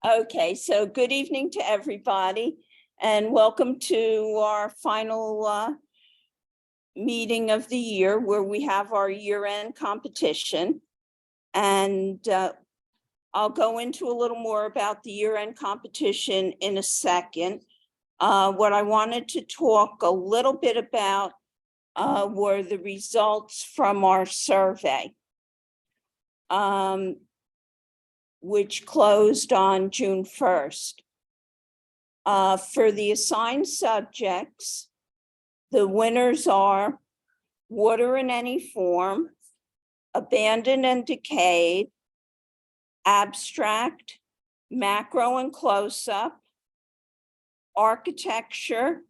Okay, so good evening to everybody and welcome to our final meeting of the year where we have our year-end competition. And I'll go into a little more about the year-end competition in a second. What I wanted to talk a little bit about were the results from our survey, which closed on June 1st. For the assigned subjects, the winners are water in any form, abandoned and decayed, abstract, macro and close-up, architecture,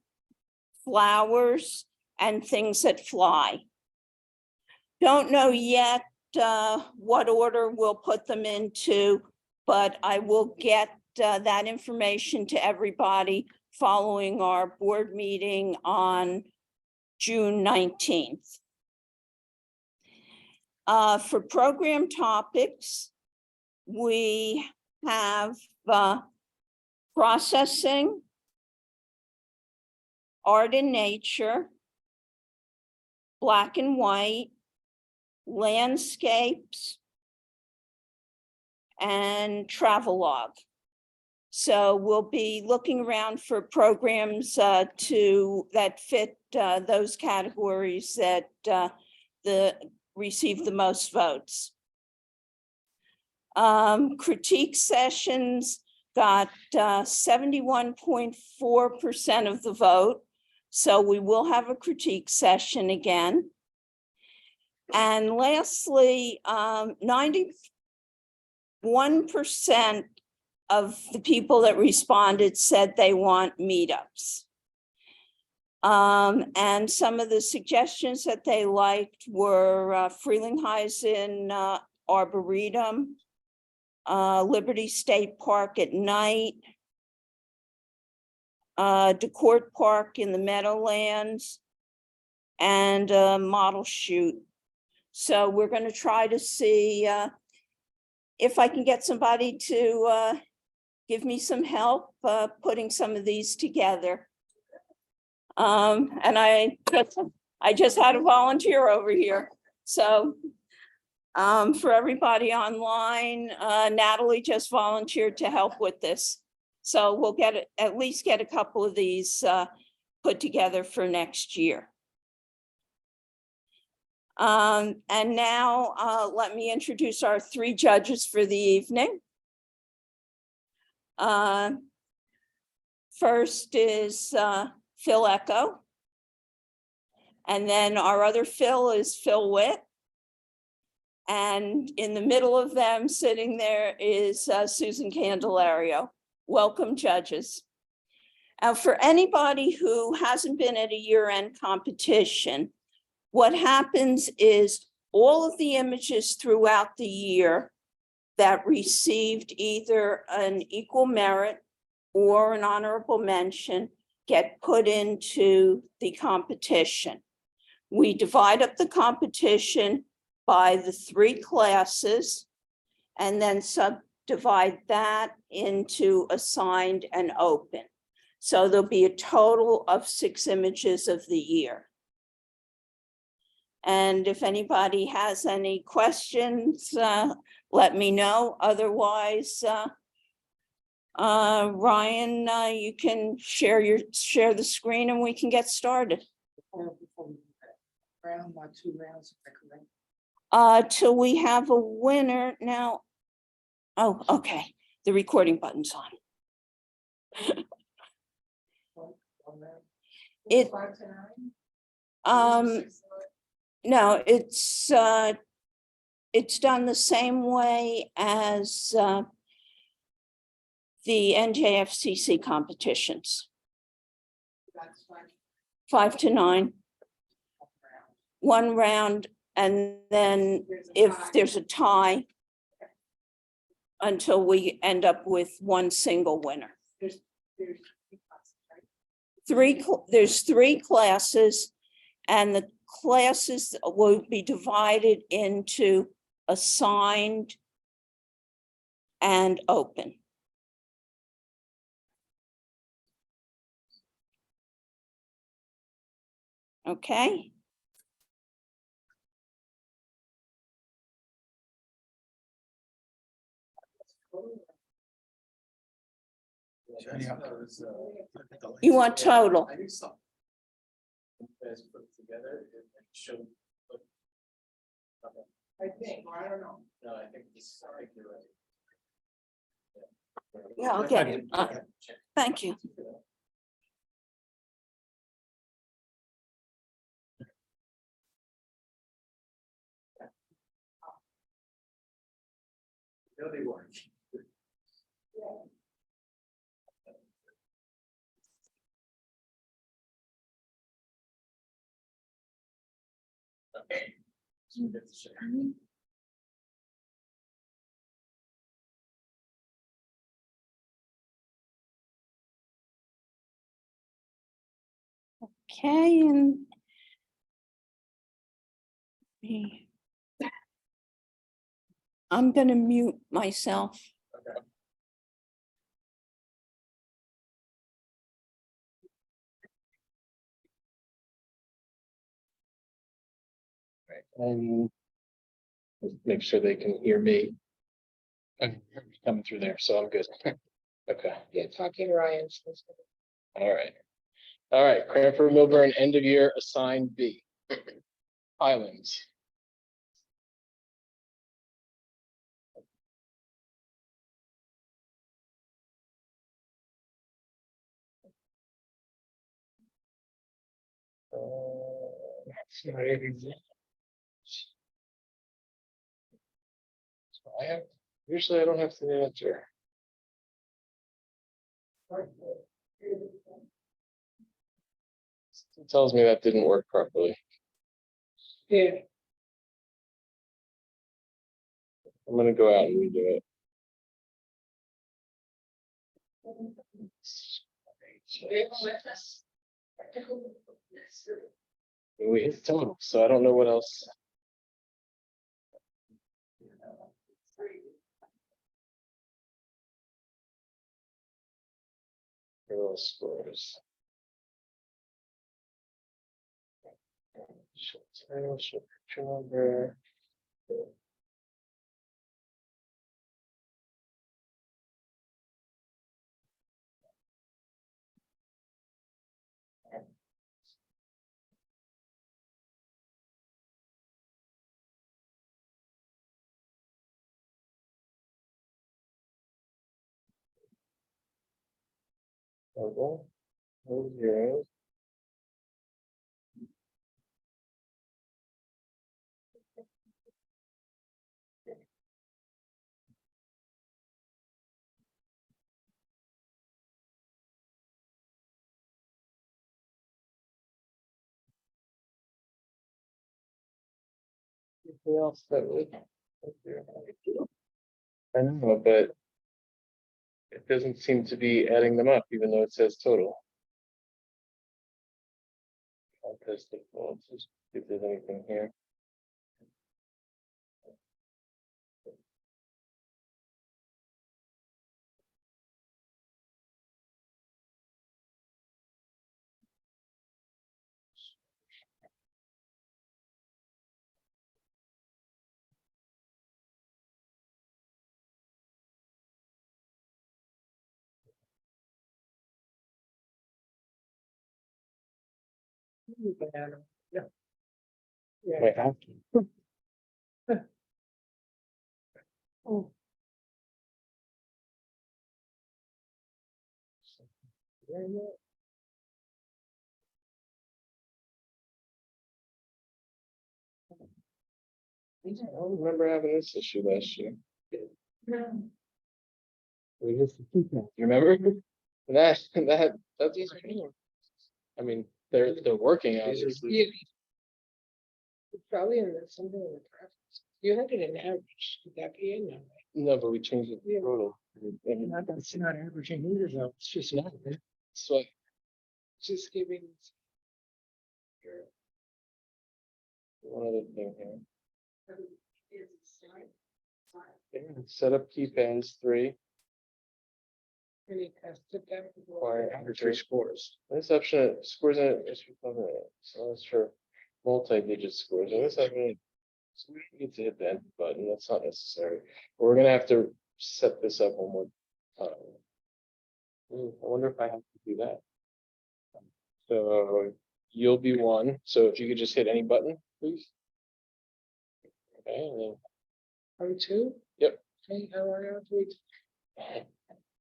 flowers, and things that fly. Don't know yet what order we'll put them into, but I will get that information to everybody following our board meeting on June 19th. For program topics, we have processing, art and nature, black and white, landscapes, and travelogue. So we'll be looking around for programs that fit those categories that receive the most votes. Critique sessions got 71.4% of the vote. So we will have a critique session again. And lastly, 91% of the people that responded said they want meetups. And some of the suggestions that they liked were Frelinghuysen Arboretum, Liberty State Park at night, DeCourt Park in the Meadowlands, and a model shoot. So we're going to try to see if I can get somebody to give me some help putting some of these together. And I just had a volunteer over here. So for everybody online, Natalie just volunteered to help with this. So we'll at least get a couple of these put together for next year. And now let me introduce our three judges for the evening. First is Phil Echo. And then our other Phil is Phil Witt. And in the middle of them sitting there is Susan Candelario. Welcome, judges. For anybody who hasn't been at a year-end competition, what happens is all of the images throughout the year that received either an equal merit or an honorable mention get put into the competition. We divide up the competition by the three classes and then subdivide that into assigned and open. So there'll be a total of 6 images of the year. And if anybody has any questions, let me know. Otherwise, Ryan, you can share the screen and we can get started. Round by 2 rounds, if I correct. Till we have a winner now. Oh, okay. The recording button's on. It 5 to 9? No, it's done the same way as the NJFCC competitions. That's fine. 5 to 9. 1 round, and then if there's a tie, until we end up with 1 single winner. There's 3 classes, right? There's 3 classes, and the classes will be divided into assigned and open. Okay, you want total? I knew something. You guys put it together and showed. I think, or I don't know. No, I think this, I think you're right. Yeah, I'll get it. Thank you. No, they weren't. Okay. So we get to share. Okay, and I'm gonna mute myself. Okay. Right, and just make sure they can hear me. I'm coming through there, so I'm good. Okay, Yeah, talking to Ryan. all right. All right, Cranford-Millburn end of year assigned B. Islands. Usually I don't have to answer. It tells me that didn't work properly. Yeah. I'm gonna go out and redo it. We hit total, so I don't know what else. Girl scores. Short title, short picture number. Okay. Those zeros. Anything else that would? I know, but it doesn't seem to be adding them up, even though it says total. I'll test it. Well, let's just see if there's anything here. Yeah. Might have to. Oh. I don't remember having this issue last year. We just, you remember? That's. I mean, they're working on it. Yeah. Probably in the, something in the preference. You had it in average, would that be in there? No, but we changed it Yeah. to total. That's not averaging either though, it's just not, So just giving. one other thing here. Yeah, set up key pins 3. Really tested them. Under three scores. This option scores in it, so that's for multi-digit scores, and this option. So we don't need to hit the enter button, that's not necessary. We're gonna have to set this up one more time. I wonder if I have to do that. So you'll be one, so if you could just hit any button, please. Okay, and then, Are two? Yep. Hey, how are you?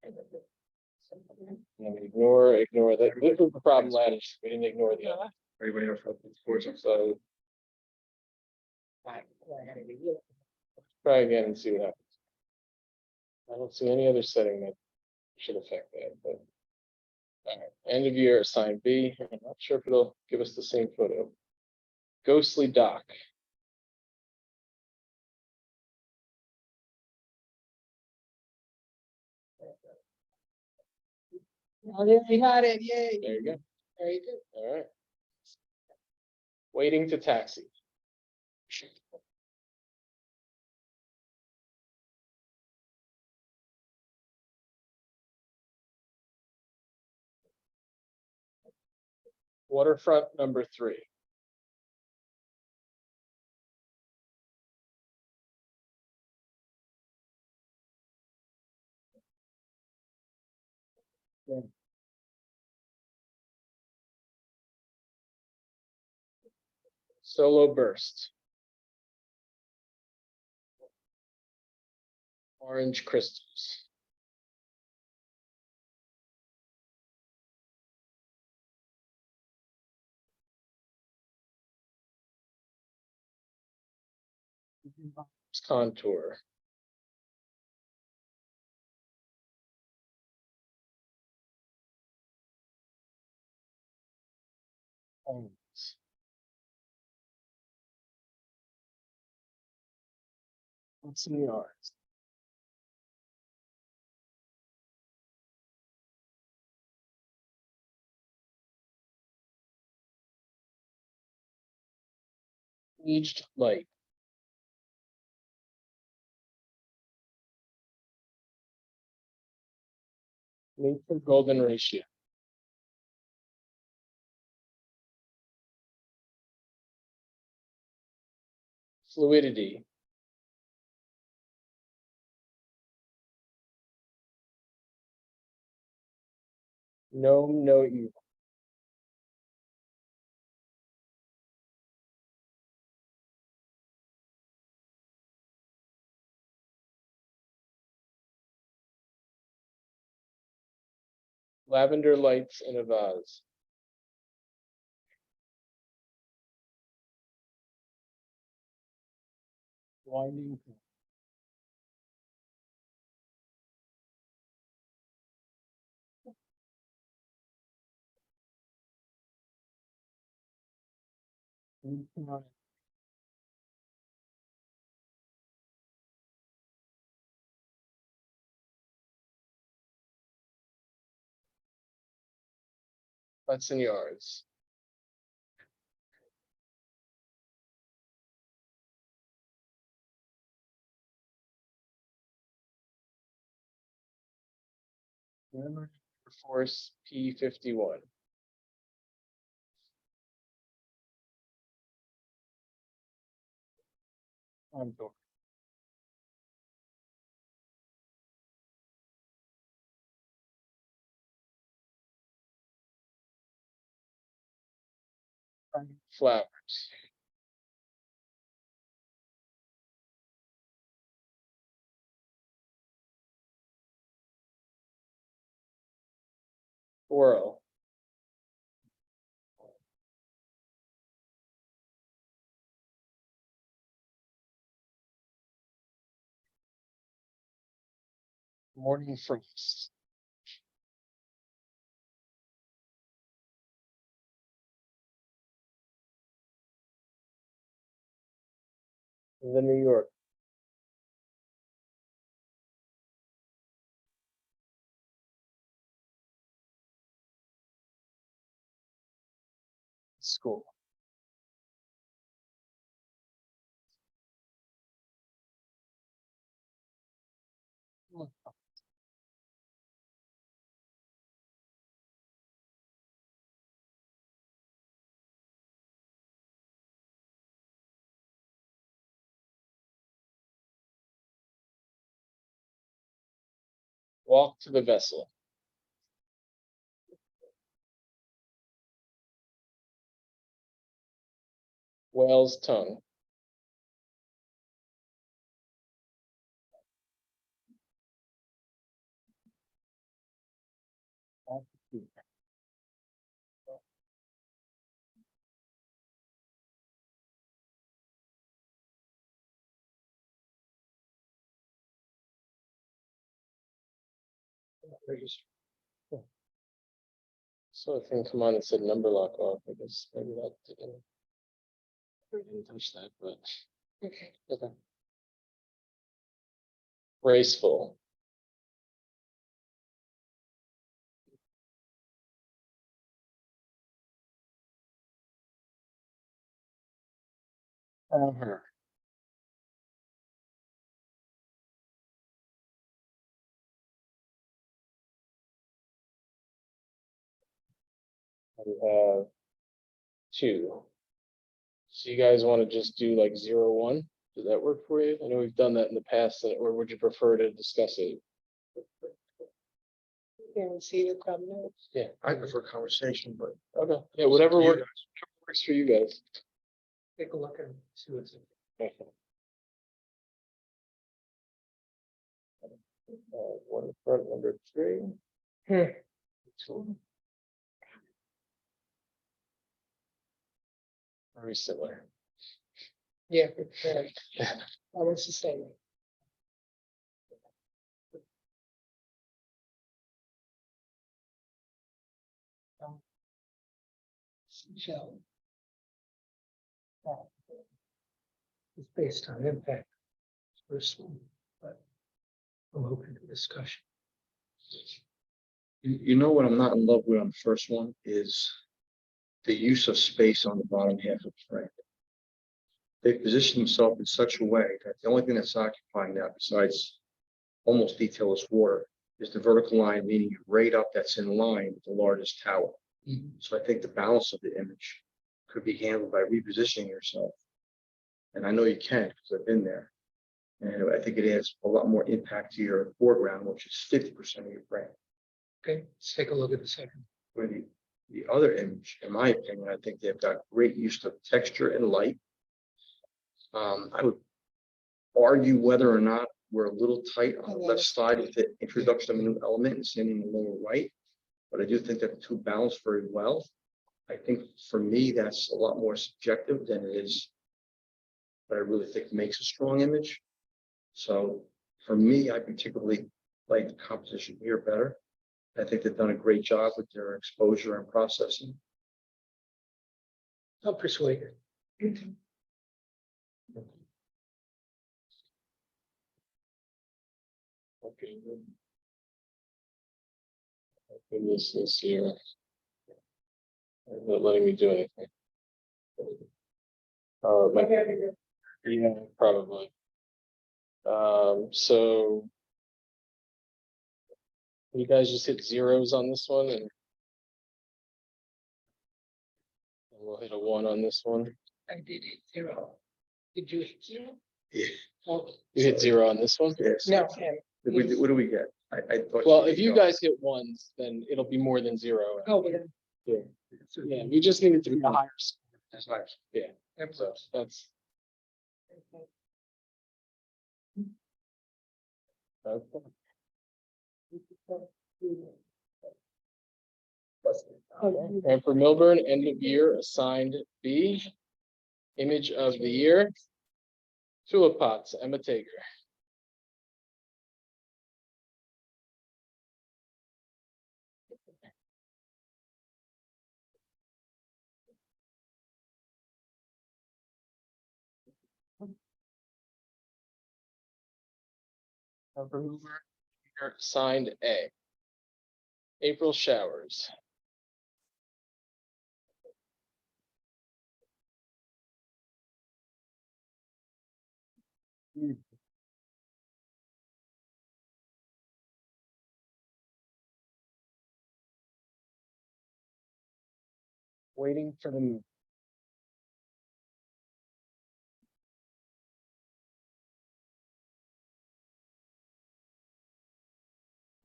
and then ignore that. This was the problem last, we didn't ignore the other. Everybody else have the scores up. So try again and see what happens. I don't see any other setting that should affect that, but. All right, end of year assigned B. I'm not sure if it'll give us the same photo. Ghostly dock. Oh, yeah, we got it, yay. There you go. Very good. All right. Waiting to taxi. Waterfront number 3. Solo burst. Orange crystals. Contour. Homes. What's in the arts? Aged light. Nature golden ratio. Fluidity. No evil. Lavender lights in a vase. Winding. Hudson Yards. Force P51. Contour. Flowers. Swirl. Morning frost. The New York. School. walk to the vessel. Whale's tongue. So a thing come on and said number lock off, I guess maybe that didn't touch that, but Okay. okay. Graceful. Her. We have 2. So you guys want to just do like 0, 1? Does that work for you? I know we've done that in the past, or would you prefer to discuss it? Can we see the thumbnail? Yeah, I prefer conversation, but. okay, yeah, whatever You works, guys. works for you guys. Take a look and see what's. Okay. One in front, number 3. Hmm. 2. Very similar. Yeah, almost the same. Shell. It's based on impact. First one, but I'm open to discussion. You know what I'm not in love with on the first one is the use of space on the bottom half of the frame. They position themselves in such a way that the only thing that's occupying that besides almost detailless water is the vertical line leading right up that's in line with the largest tower. So I think the balance of the image could be handled by repositioning yourself. And I know you can because I've been there. And I think it adds a lot more impact to your foreground, which is 50% of your frame. Okay, let's take a look at the second. For the other image, in my opinion, I think they've got great use of texture and light. I would argue whether or not we're a little tight on the left side with the introduction of a new element and sending the lower right. But I do think that the two balance very well. I think for me, that's a lot more subjective than it is, but I really think makes a strong image. So for me, I particularly like the composition here better. I think they've done a great job with their exposure and processing. I'll persuade you. Okay. This is here. Not letting me do anything. Yeah, probably. So you guys just hit zeros on this one and we'll hit a 1 on this one. I did hit 0. Did you hit 0? Yeah. Oh, You hit 0 on this one? Yes. no, What do we get? I thought. Well, if you guys hit 1s, then it'll be more than 0. oh, but Yeah, yeah, we just need it to be a higher score. That's nice. Yeah, so that's. Okay. And for Milburn, end of year assigned B. Image of the year. Tulip pots, Emma Tager. And for Milburn, year assigned A. April showers. Waiting for the moon.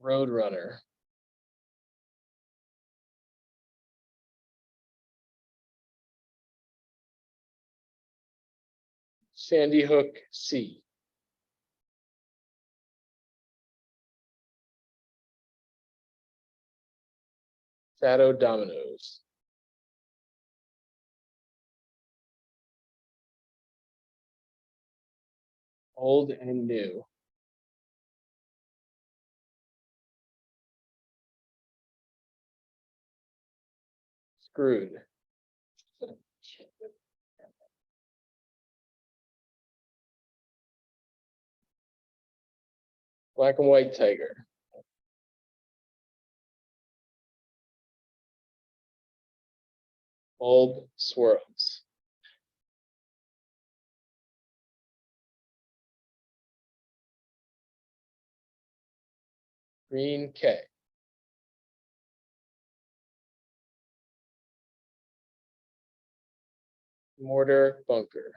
Roadrunner. Sandy Hook C. Shadow Dominoes. Old and new. Screwed. Black and white tiger. Bulb swirls. Green K. Mortar bunker.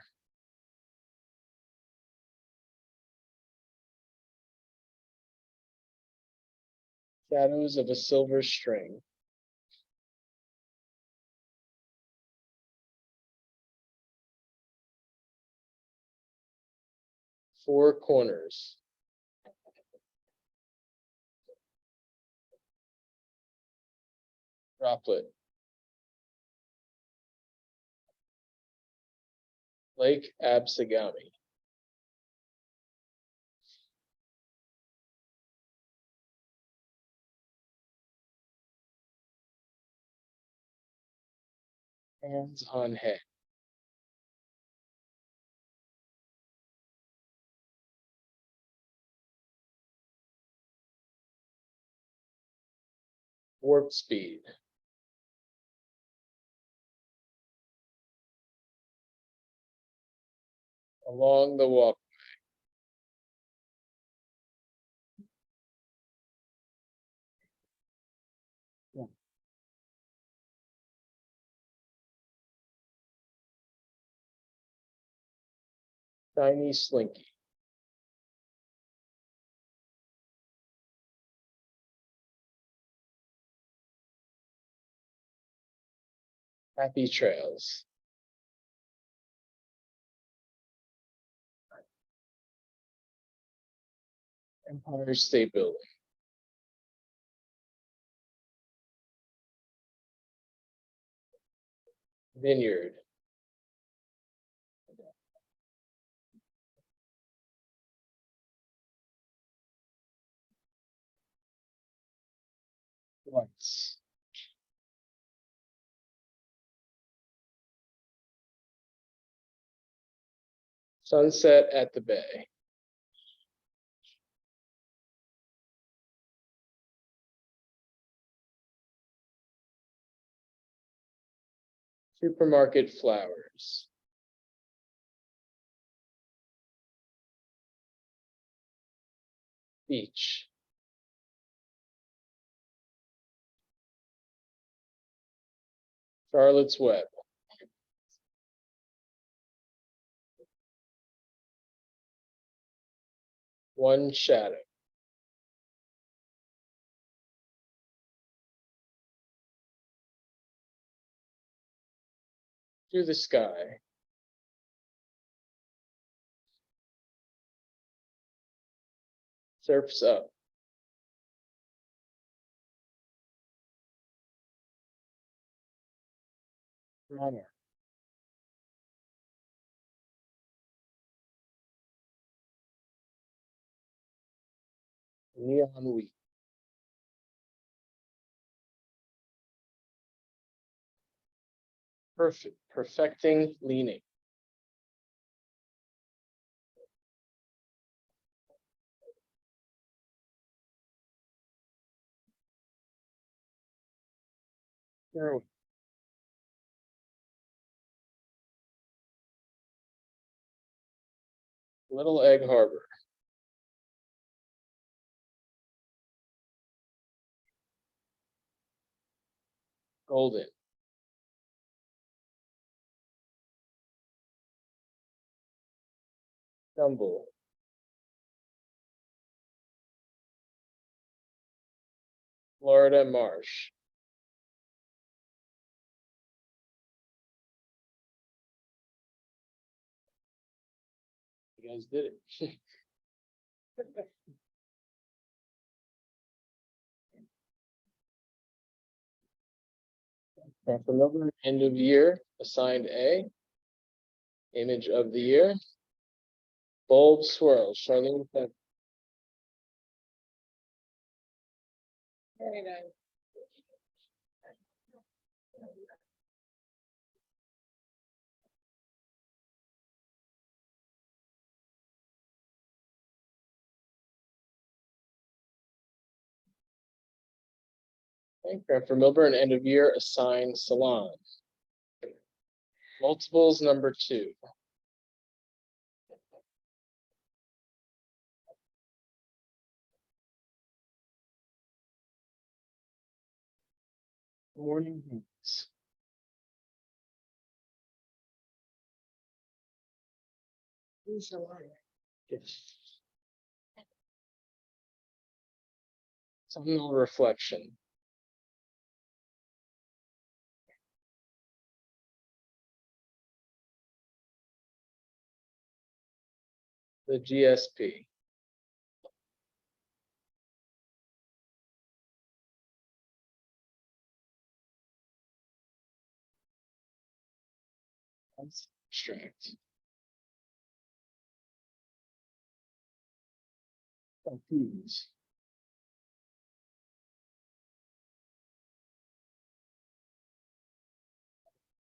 Shadows of a silver string. Four corners. Droplet. Lake Absagami. Hands on head. Warp speed. Along the walk. Shiny slinky. Happy trails. Empire State Building. Vineyard. Lights. Sunset at the bay. Supermarket flowers. Beach. Charlotte's Web. One shadow. To the sky. Surfs up. Runner. Neon wheat. Perfect. Perfecting leaning. Heroin. Little Egg Harbor. Golden. Stumble. Florida Marsh. You guys did it. Cranford-Millburn, end of year, assigned A. Image of the year. Bulb swirl, Charlene. Very nice. Cranford-Millburn, end of year, assigned Salon. Multiples number 2. Morning Beats. Who's the line? Yes. Some reflection. The GSP. Abstract. Confuse.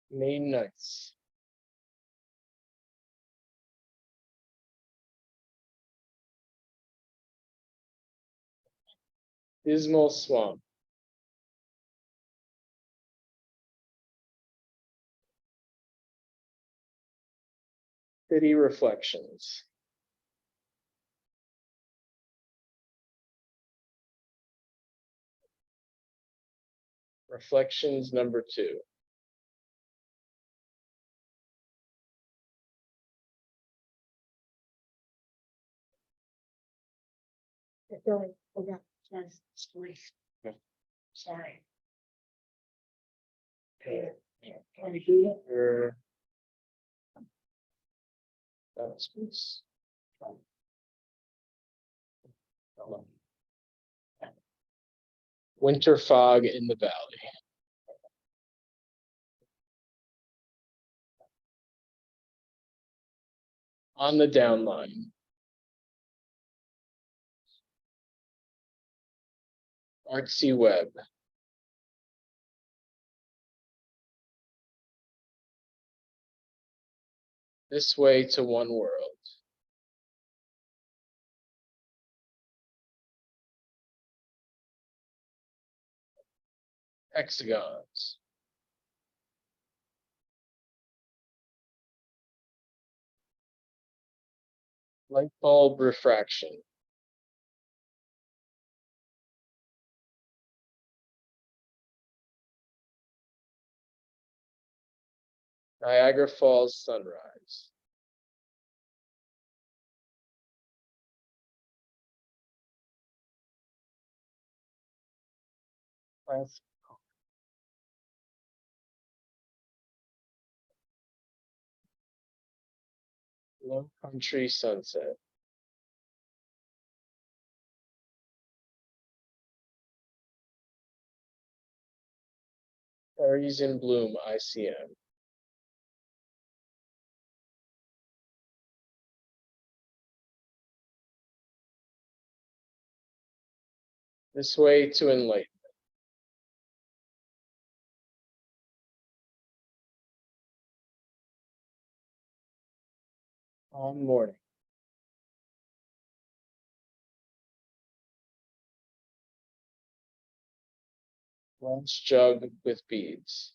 Main nights. Dismal swamp. City reflections. Reflections number 2. I feel like I forgot Jen's story. Okay. Sorry. Okay. Can you do it? That's winter fog in the valley. On the downline. Artsy web. This way to one world. Hexagons. Light bulb refraction. Niagara Falls sunrise. Low country sunset. Berries in bloom, ICM. This way to enlighten. On morning. Lunch jug with beads.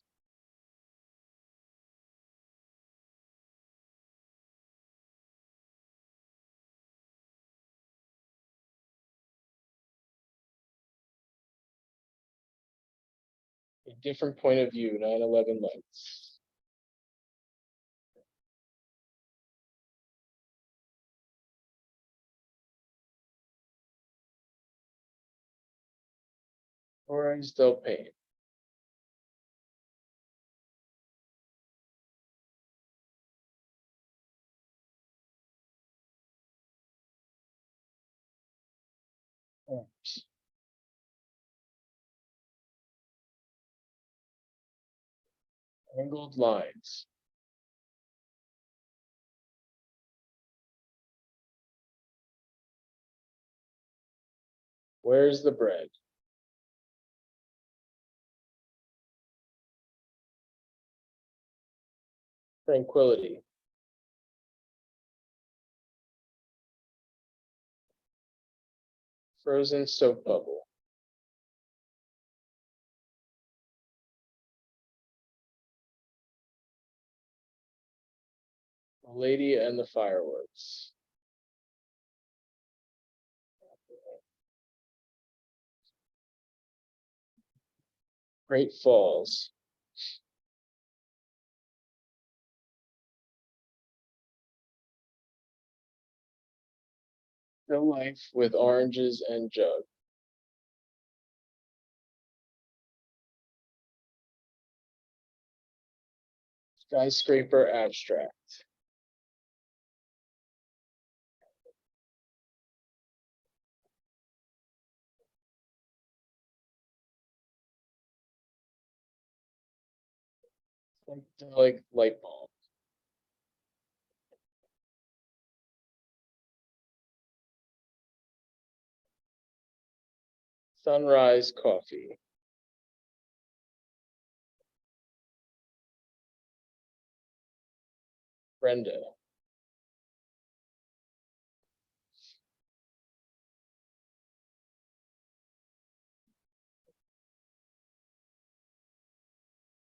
A different point of view, 9/11 lights. Torres del Paine. Arms. Angled lines. Where's the bread? Tranquility. Frozen soap bubble. The Lady and the Fireworks. Great Falls. Still life with oranges and jug. Skyscraper abstract. Like light bulb. Sunrise coffee. Brenda.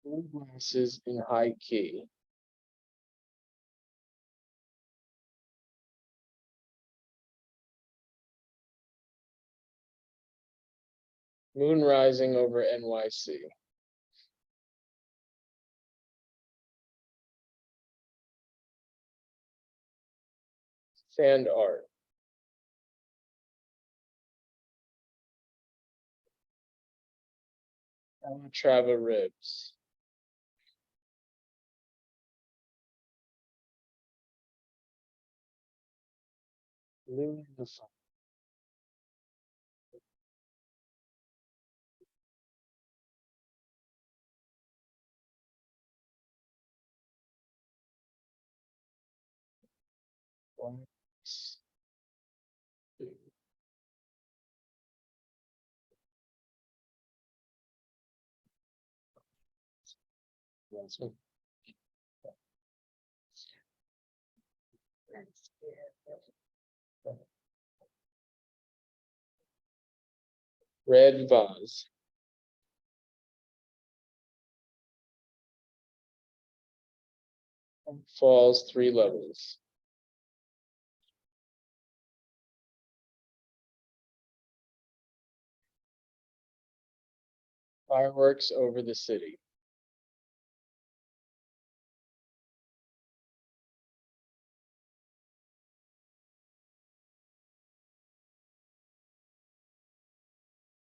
Blue glasses in high key. Moon rising over NYC. Sand art. Calatrava ribs. Blue in the sun. Wax. That's one. Red vase. Falls 3 levels. Fireworks over the city.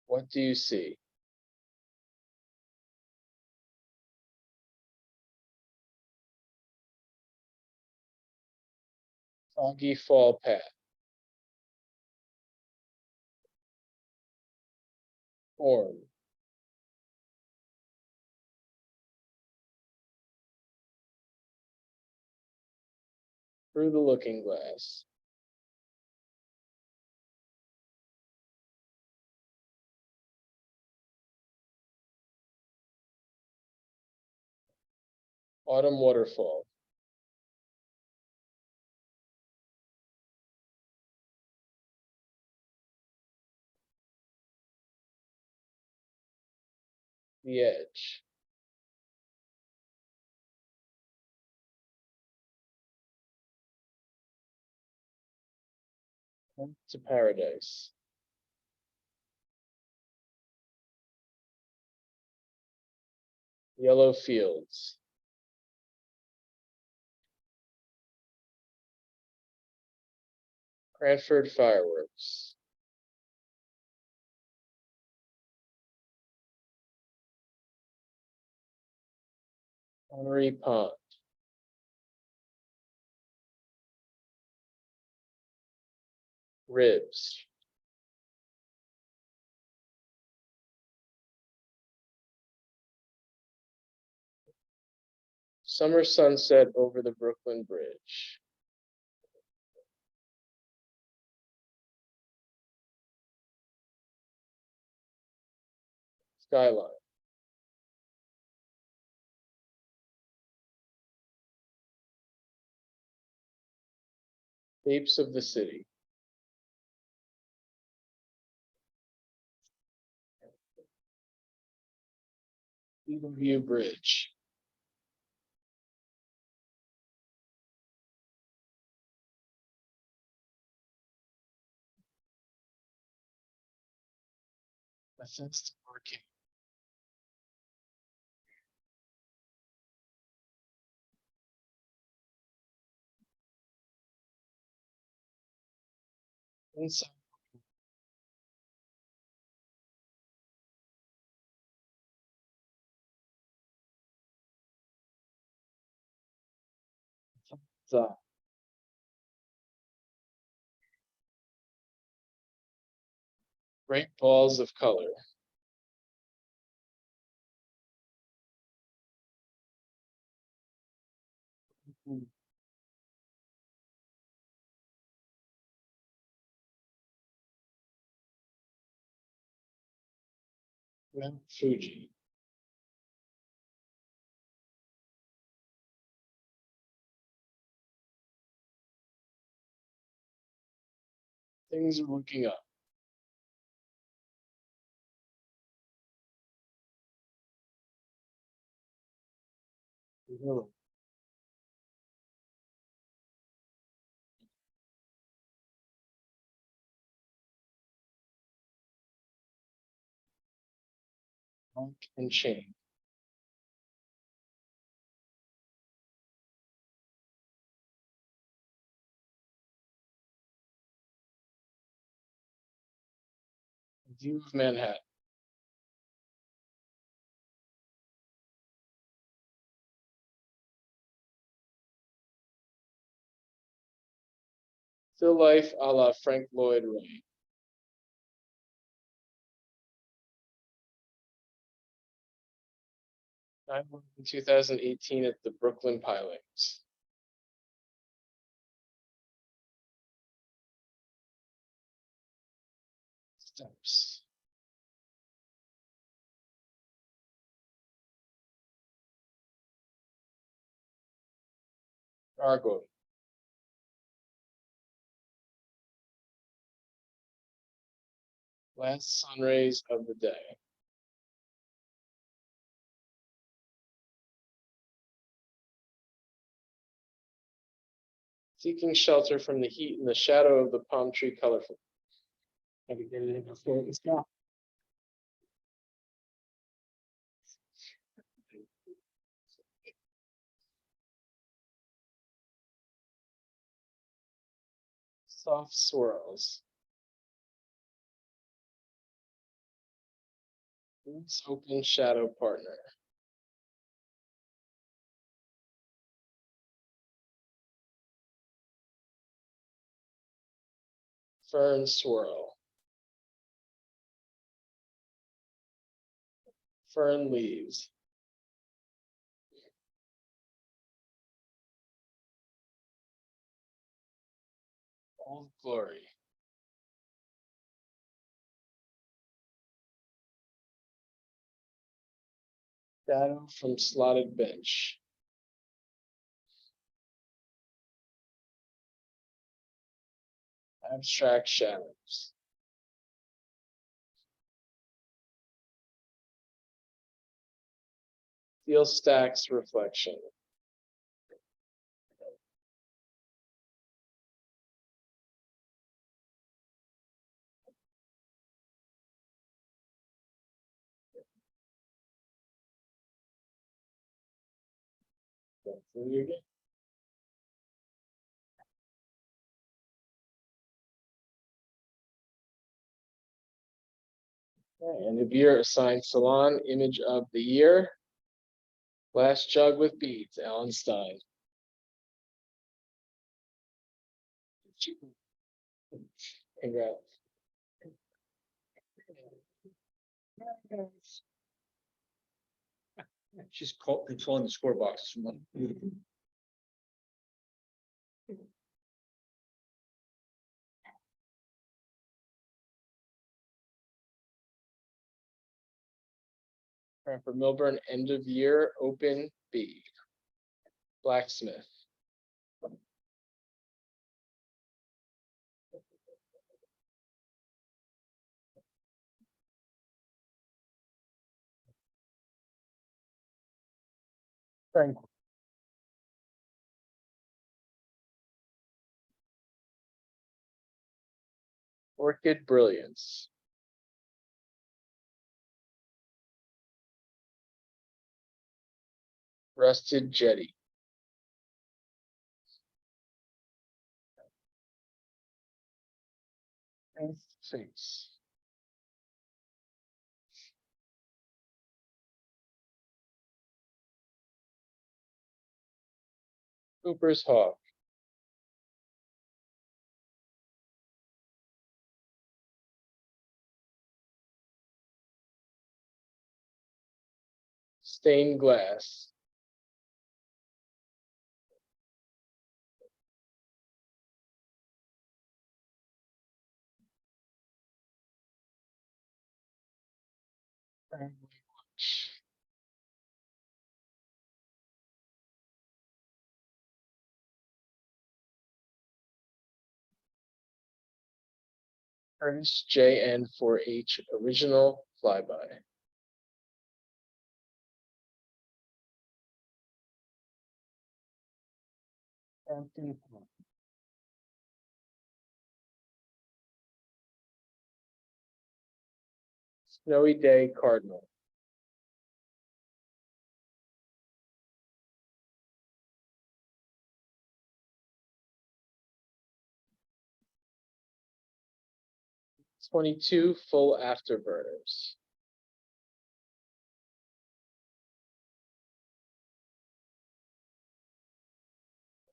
What do you see? Foggy fall path. Form. Through the looking glass. Autumn waterfall. The edge. To paradise. Yellow fields. Cranford fireworks. Connery Pond. Ribs. Summer sunset over the Brooklyn Bridge. Skyline. Apes of the city. Eagle View Bridge. Bethesda Arcade. Inside. The great balls of color. Mount Fuji. Things are looking up. Hello. Monk and chain. View of Manhattan. Still life a la Frank Lloyd Wright. In 2018 at the Brooklyn Pilings. Steps. Gargoyle. Last sun rays of the day. Seeking shelter from the heat in the shadow of the palm tree colorful. Had to get it in before it was gone. Soft swirls. Loose open shadow partner. Fern swirl. Fern leaves. Old glory. Shadow from slotted bench. Abstract shadows. Steel stacks reflection. Okay, and if you're assigned Salon image of the year, Glass jug with beads, Alan Stein. Congrats. She's controlling the score box. Cranford-Millburn end of year open B. Blacksmith. Frank. Orchid Brilliance. Rusted Jetty. Face. Cooper's Hawk. Stained glass. Curtis JN4H original flyby. Snowy Day Cardinal. '22 full afterburners.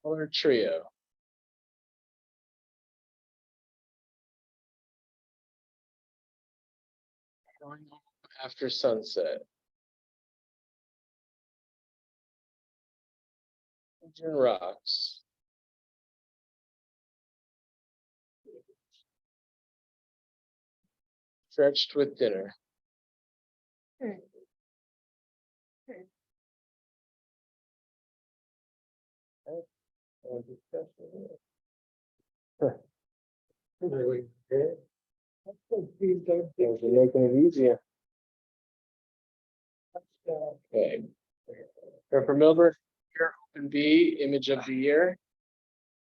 Color trio. After sunset. Pigeon Rocks. Stretched with dinner. Really good. Things are making it easier. Okay. Cranford-Millburn year open B, image of the year.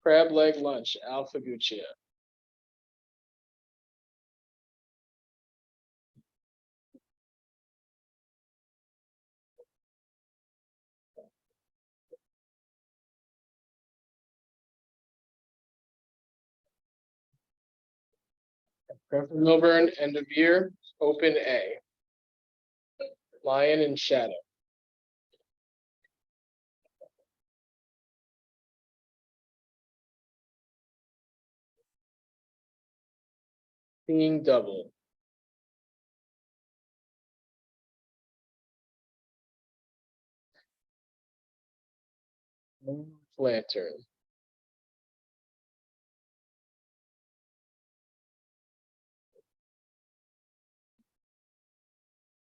Crab leg lunch, Alpha Guccia. Cranford-Millburn end of year, open A. Lion in shadow. Seeing double. Lantern.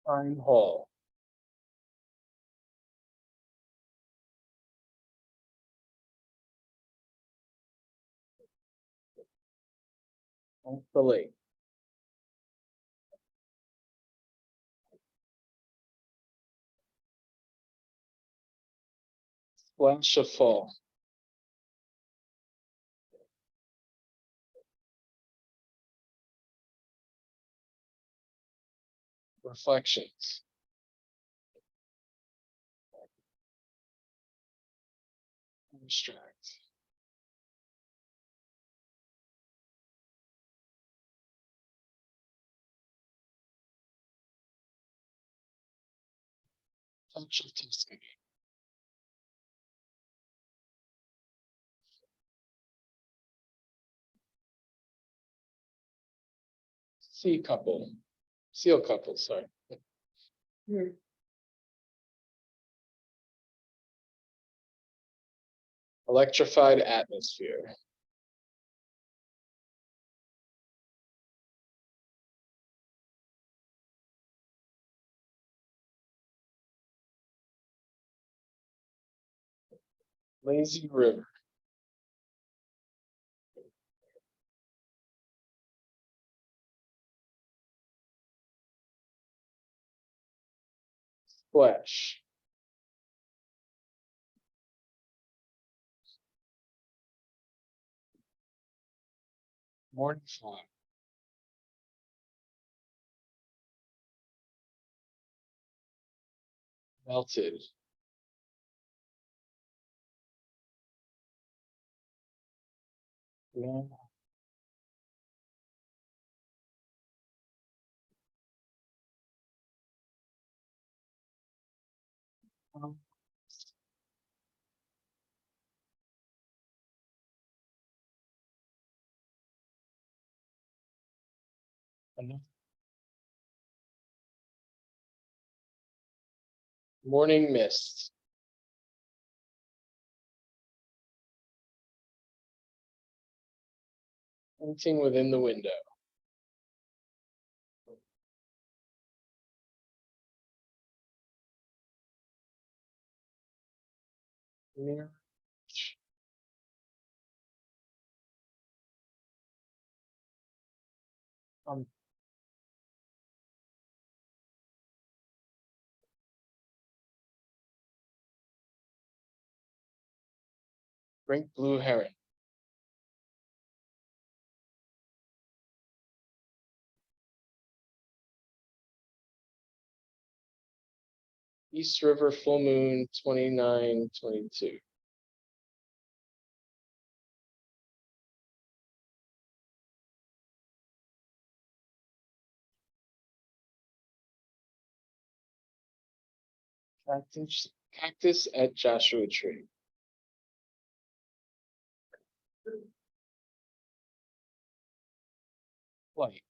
Pine Hall. Off the lake. Splash of fall. Reflections. Abstract. Touch of Tuscany. Seal couple, sorry. Electrified atmosphere. Lazy river. Splash. Morning fog. Melted. Yeah. Morning mist. Anything within the window. Near. Um, Drink blue heron. East River full moon 29-22. Cactus at Joshua Tree. Light.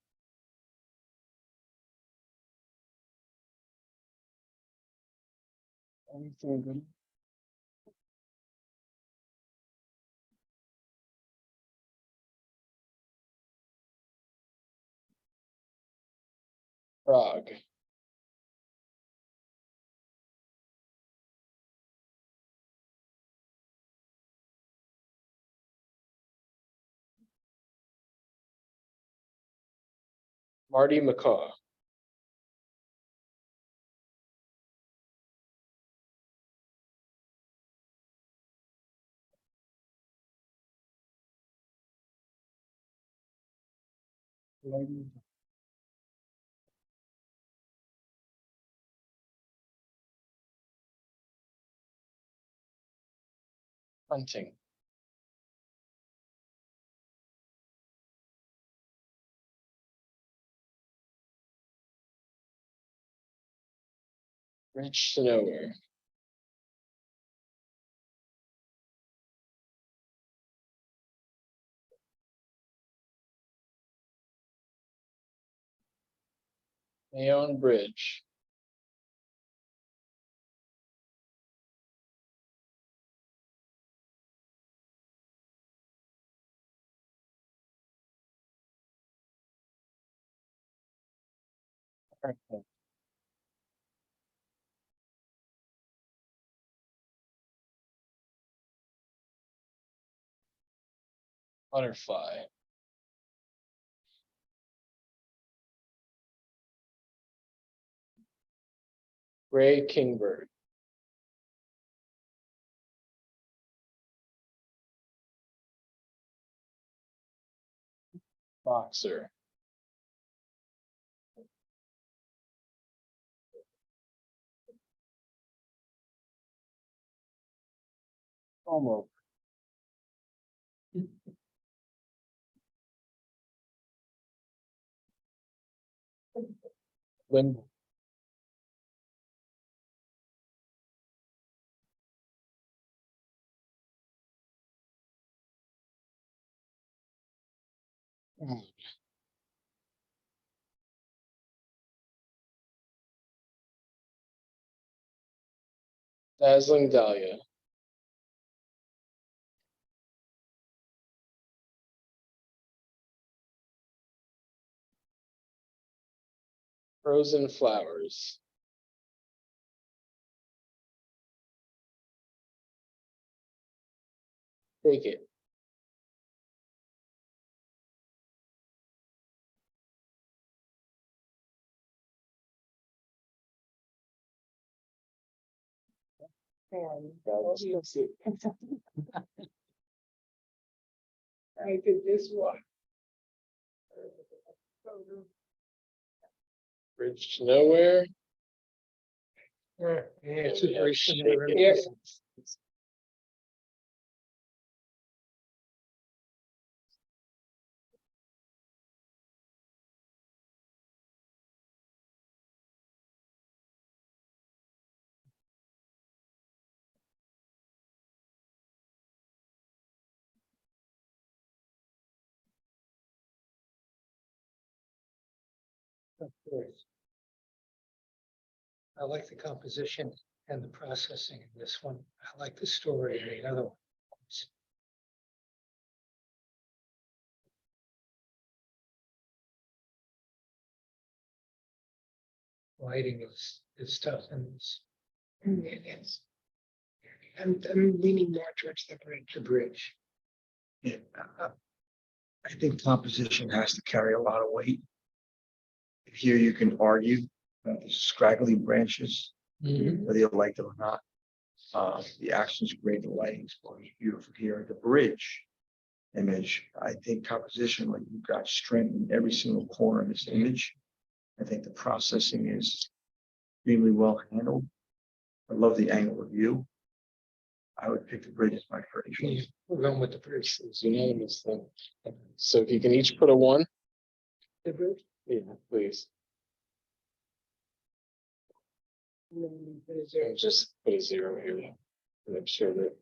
Anything good? Frog. Marty McCaw. Hunting. Rich to nowhere. Bayonne Bridge. Butterfly. Gray kingbird. Boxer. Homo. Wimble. Dazzling Dahlia. Frozen Flowers. Take it. I did this one. Bridge to Nowhere. Yeah, it's a very Shake similar. it. Yeah. Of course. I like the composition and the processing in this one. I like the story in the other one. Lighting is tough and it's. It is. I'm leaning more towards the bridge. The bridge. Yeah, I think composition has to carry a lot of weight. Here you can argue about the scraggly branches, whether you like them or not. The action's great, the lighting's beautiful here. The bridge image, I think composition, like you've got strength in every single corner of this image. I think the processing is extremely well handled. I love the angle of view. I would pick the bridge as my first choice. We're going with the bridge. It's unanimous thing. So if you can each put a 1, The bridge. yeah, please. And just put a 0 here. And I'm sure that.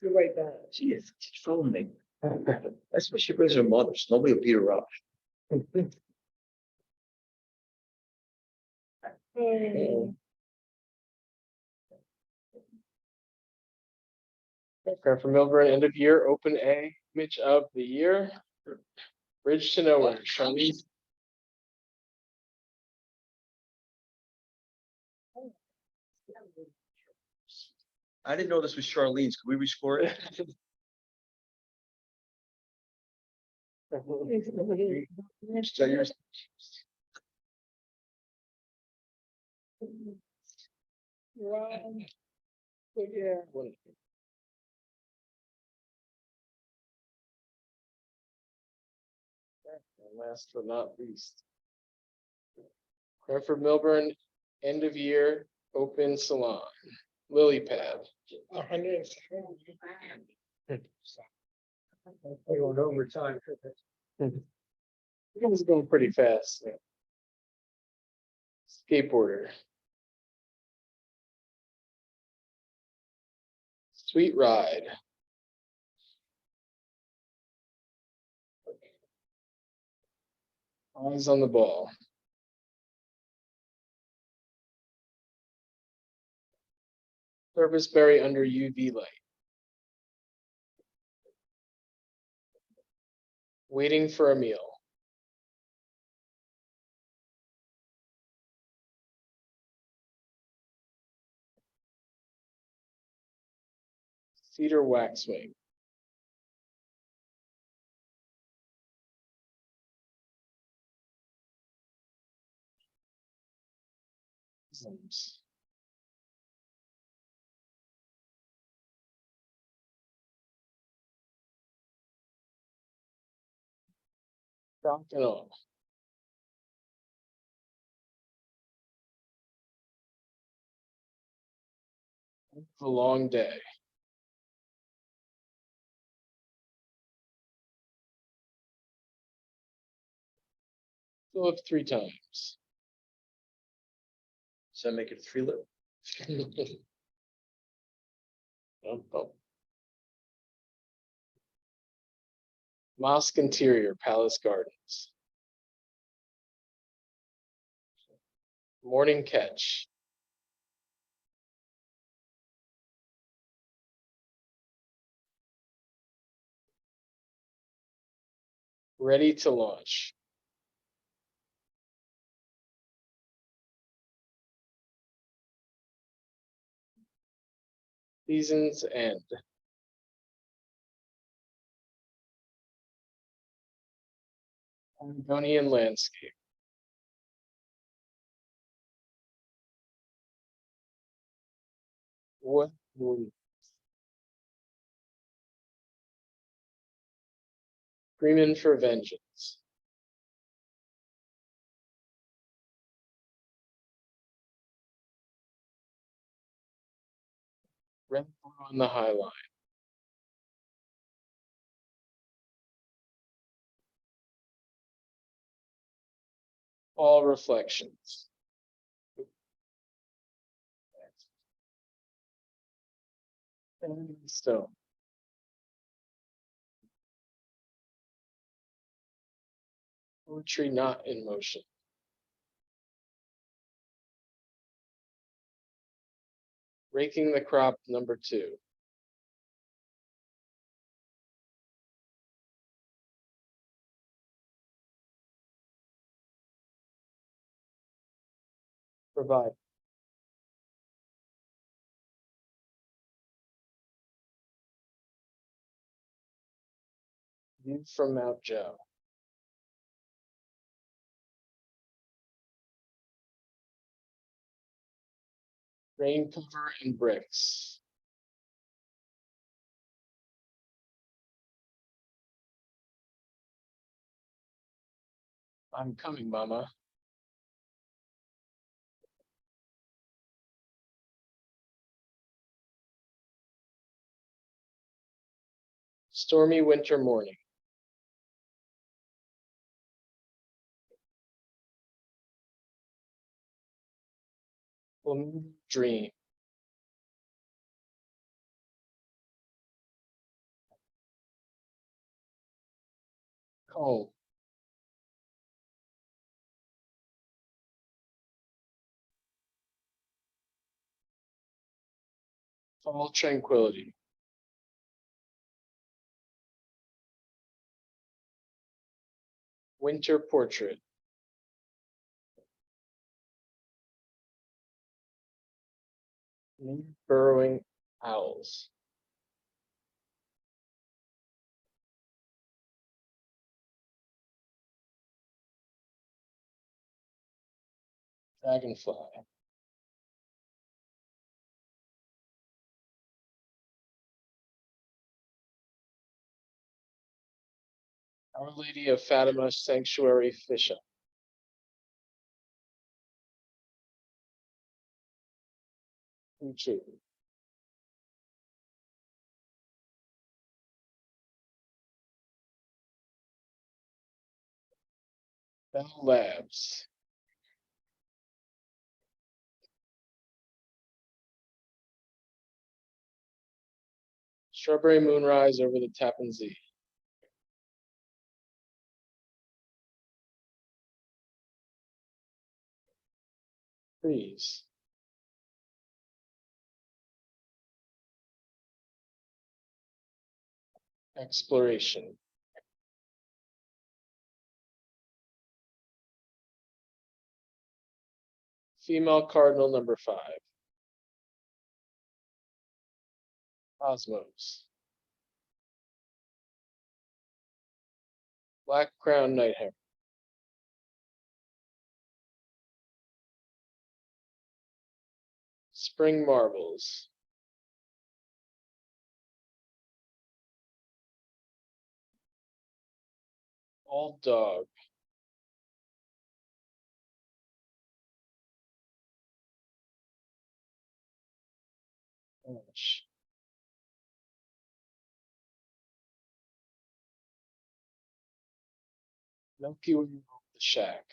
You're right back. She is trolling me. That's what she brings her mothers. Nobody will beat her up. Cranford-Millburn end of year open A image of the year. Bridge to Nowhere. Charlize. I didn't know this was Charlene's. Could we rescore it? Is that yours? Right. Yeah. And last but not least. Cranford-Millburn end of year open salon. Lily pad. 107. We're going overtime. It was going pretty fast. Yeah. Skateboarder. Sweet ride. Eyes on the ball. Serviceberry under UV light. Waiting for a meal. Cedar waxwing. Rock and all. A long day. Fill up 3 times. Does that make it 3 lip? Oh. Mosque interior, Palace Gardens. Morning catch. Ready to launch. Season's end. Oregonian landscape. What will Freeman for vengeance. Red blue on the high line. All reflections. And stone. Poetry not in motion. Raking the crop number 2. Provide. View from Mount Joe. Rain cover and bricks. I'm coming, Mama. Stormy winter morning. Dream. Cold. Fall tranquility. Winter portrait. Burrowing owls. Dragonfly. Our Lady of Fatima Sanctuary Fisher. Uchu. Bell Labs. Strawberry moonrise over the Tappan Zee. Trees. Exploration. Female cardinal number 5. Cosmos. Black crown night hare. Spring marbles. Old dog. Orange. Milky Way over the shack.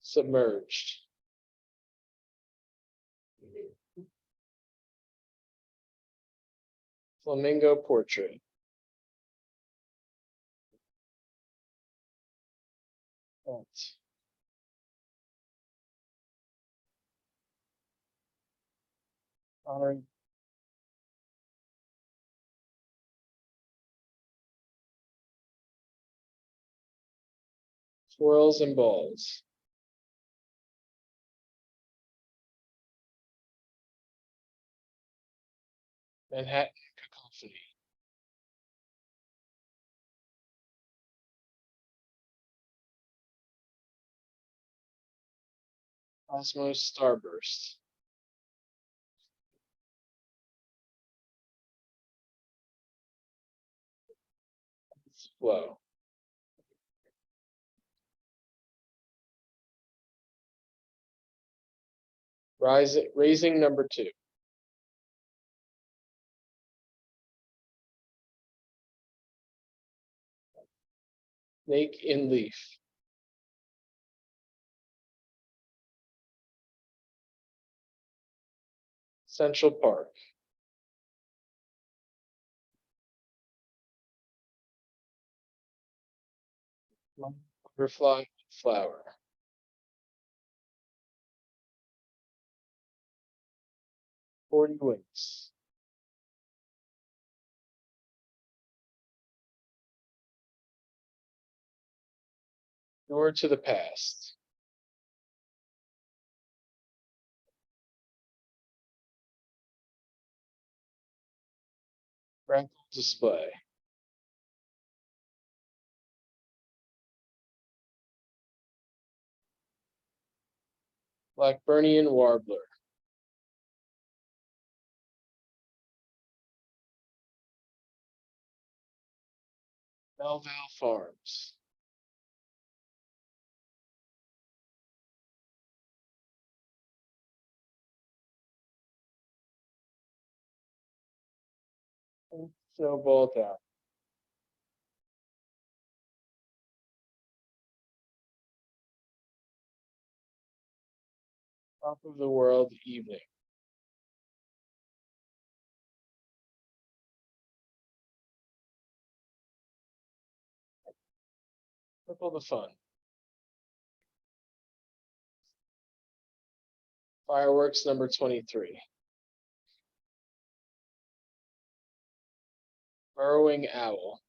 Submerged. Flamingo portrait. Honoring. Swirls and balls. Manhattan cacophony. Cosmos starburst. Flow. Raising number 2. Snake in leaf. Central Park. Butterfly flower. Forty winks. Door to the past. Rental display. Blackburnian warbler. Melville Farms. Snowball down. Top of the world evening. Triple the fun. Fireworks number 23. Burrowing owl.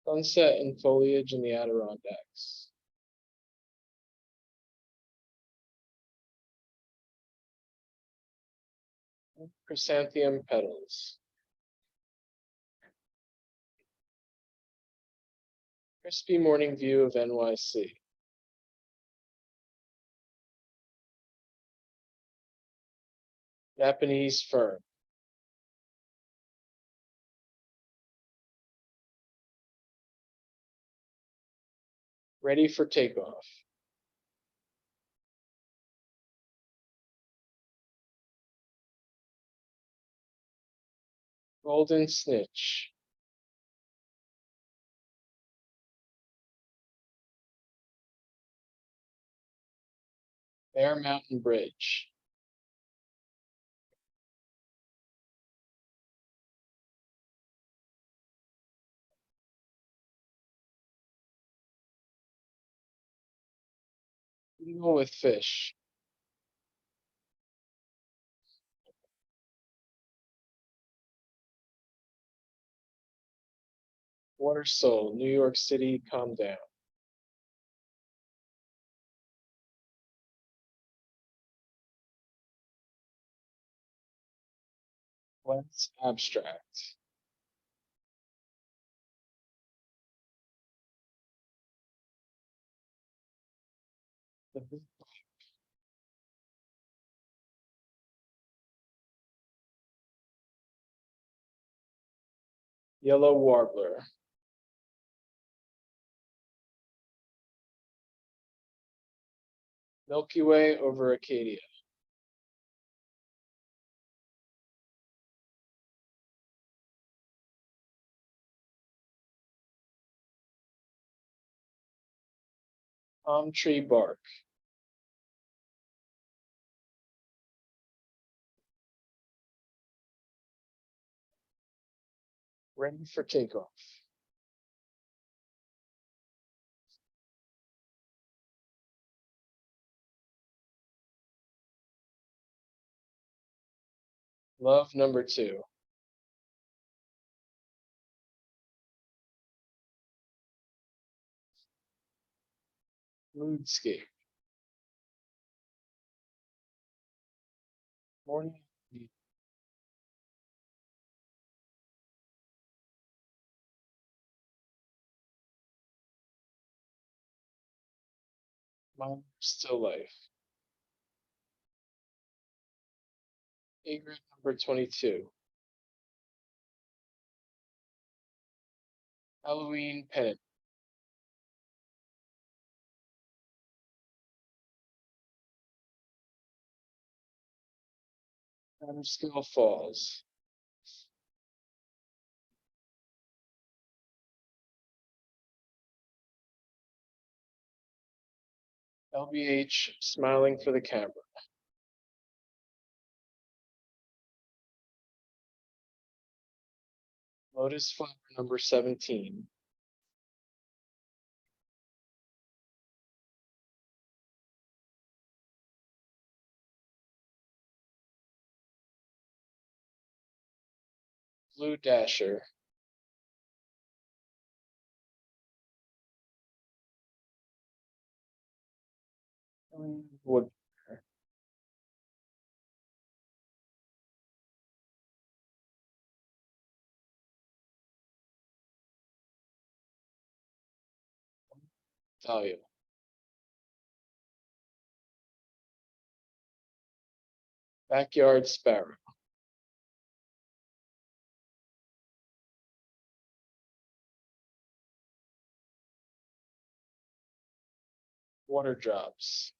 Sunset and foliage in the Adirondacks. Chrysanthemum petals. Crispy morning view of NYC. Japanese fern. Ready for takeoff. Golden snitch. Bear Mountain Bridge. Eagle with fish. Water Soul, New York City, calm down. Let's abstract. Yellow warbler. Milky Way over Acadia. Palm tree bark. Ready for takeoff. Love number 2. Moodscape. Morning. Mom, still life. Egret number 22. Halloween pennant. Skill Falls. LBH smiling for the camera. Lotus flower number 17. Blue Dasher. Wood. Dahlia. Backyard sparrow. Water drops.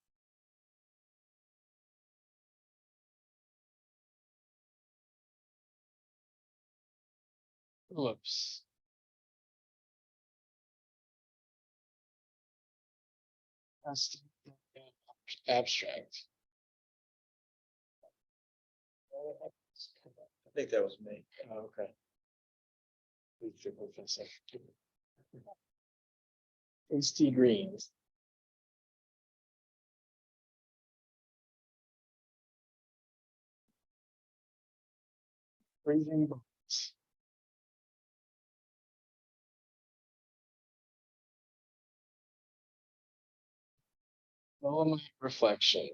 Tulips. Abstract. I think that was me. Oh, okay. Tasty greens. Freezing bones. Dolomite reflection.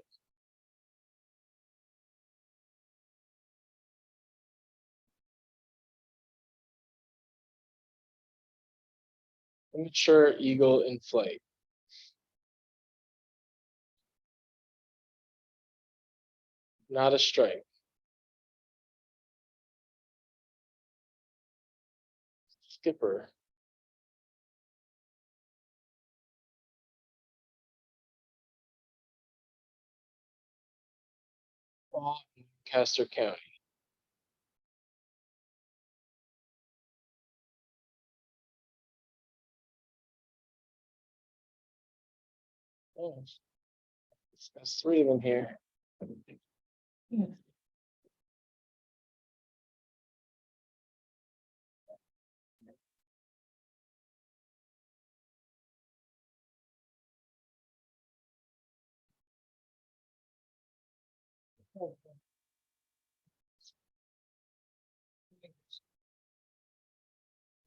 Immature eagle in flight. Not a strike. Skipper. Fall in Castor County. Oh, there's 3 of them here.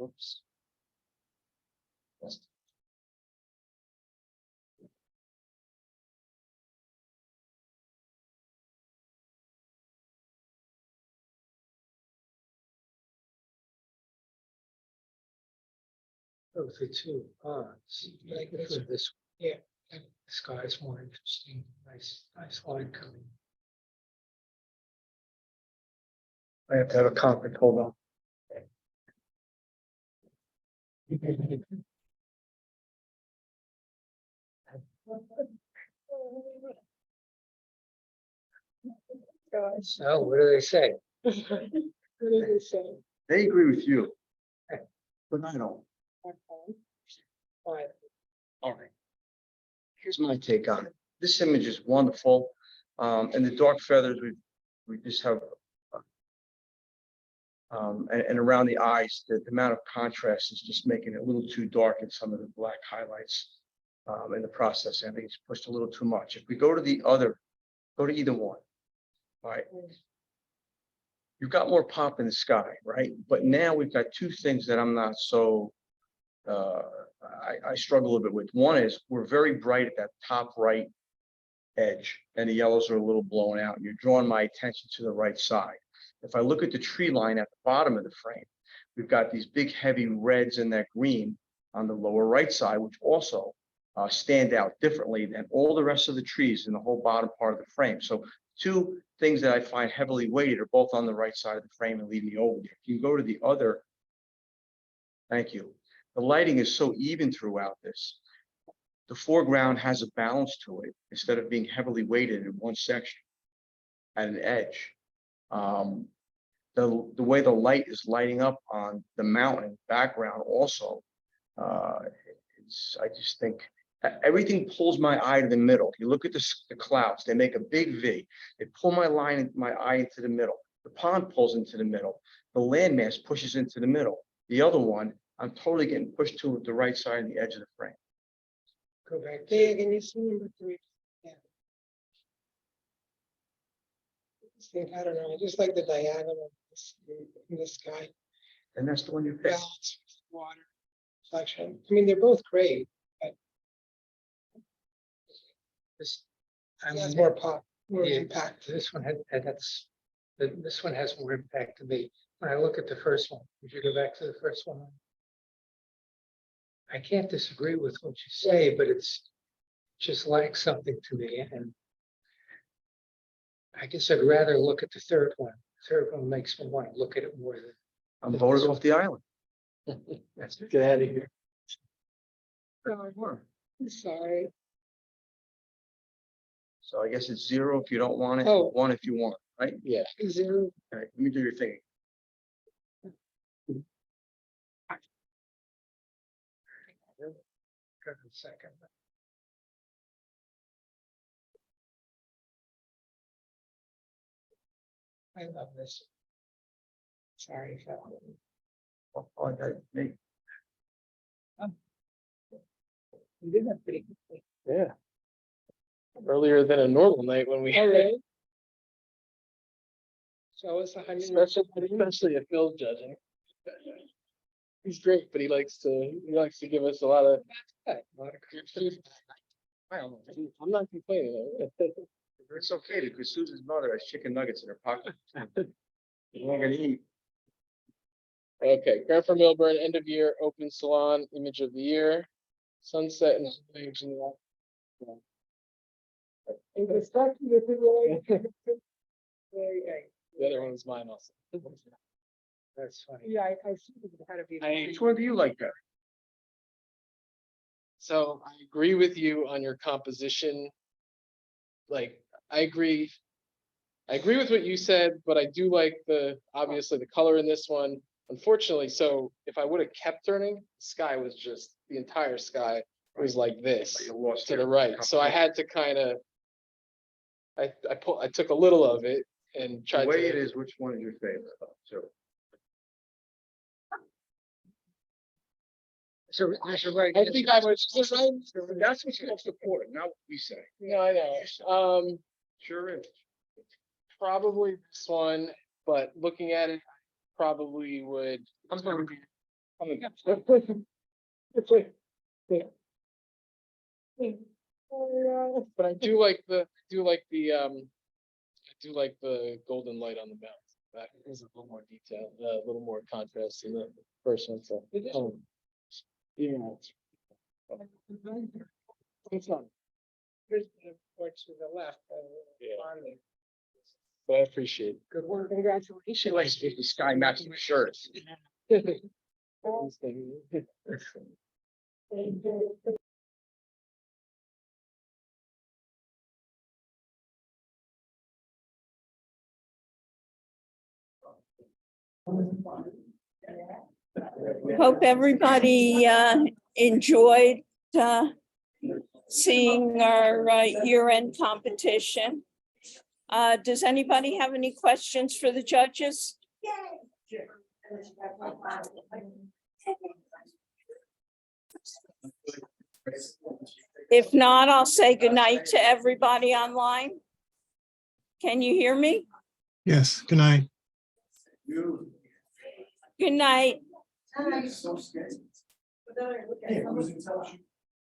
Oops. Oh, the two odds. Like for this, yeah, the sky is more interesting. Nice line coming. I have to have a conference, hold on. So what do they say? They agree with you. But I don't. All right. Here's my take on it. This image is wonderful. And the dark feathers, we just have And around the eyes, the amount of contrast is just making it a little too dark in some of the black highlights in the process. I think it's pushed a little too much. If we go to go to either one. All right. You've got more pop in the sky, right? But now we've got two things that I'm not so, I struggle a little bit with. One is we're very bright at that top right edge and the yellows are a little blown out. You're drawing my attention to the right side. If I look at the tree line at the bottom of the frame, we've got these big heavy reds and that green on the lower right side, which also stand out differently than all the rest of the trees in the whole bottom part of the frame. So two things that I find heavily weighted are both on the right side of the frame and leave me over there. If you go to the other, thank you. The lighting is so even throughout this. The foreground has a balance to it instead of being heavily weighted in one section at an edge. The way the light is lighting up on the mountain background also, I just think everything pulls my eye to the middle. You look at the clouds, they make a big V. They pull my eye into the middle. The pond pulls into the middle. The landmass pushes into the middle. The other one, I'm totally getting pushed to the right side of the edge of the frame. Go back there, can you see number 3? Yeah. I don't know, I just like the diagonal in the sky. And that's the one you picked. Balance with water reflection. I mean, they're both great, but This, it has more pop, more Yeah. impact. this one this one has more impact to me. When I look at the first one, would you go back to the first one? I can't disagree with what you say, but it's just like something to me, and I guess I'd rather look at the third one. The third one makes me want to look at it more than. I'm voted off the island. That's get out of here. I'm sorry. So I guess it's 0 if you don't want it, Oh. 1 if you want, right? Yeah. 0. All right, let me do your thing. For a second. I love this. Sorry. Oh, that me. You did that pretty quickly. Yeah. Earlier than a normal night when we. So it's 100. Especially if Phil's judging. He's great, but he likes to give us a lot of. I'm not complaining. It's okay because Susan's mother has chicken nuggets in her pocket. You're not gonna eat. Okay, Cranford-Millburn end of year open salon image of the year, sunset and. The other one was mine also. That's funny. Yeah, I see it had to be. Which one do you like better? So I agree with you on your composition. Like, I agree with what you said, but I do like obviously the color in this one. Unfortunately, so if I would have kept turning, the sky was just, the entire sky was like this You lost to your the right. So I had to kind of, I took a little of it and The tried way it to. is, which one is your favorite? So So I should write. I think I was just right. that's what you're supporting, not what we say. No, I know. Sure is. Probably this one, but looking at it, probably would. I'm gonna But I do like the golden light on the mount. That is a little more detail, a little more contrast in the first one. So. Yeah. It's not. Here's the porch to the left. Yeah. On there. But I appreciate it. Good work, congratulations. She likes to get the sky matching shirts. Hope everybody enjoyed seeing our year-end competition. Does anybody have any questions for the judges? If not, I'll say goodnight to everybody online. Can you hear me? Yes, good night. Good night. Hey, who's in touch?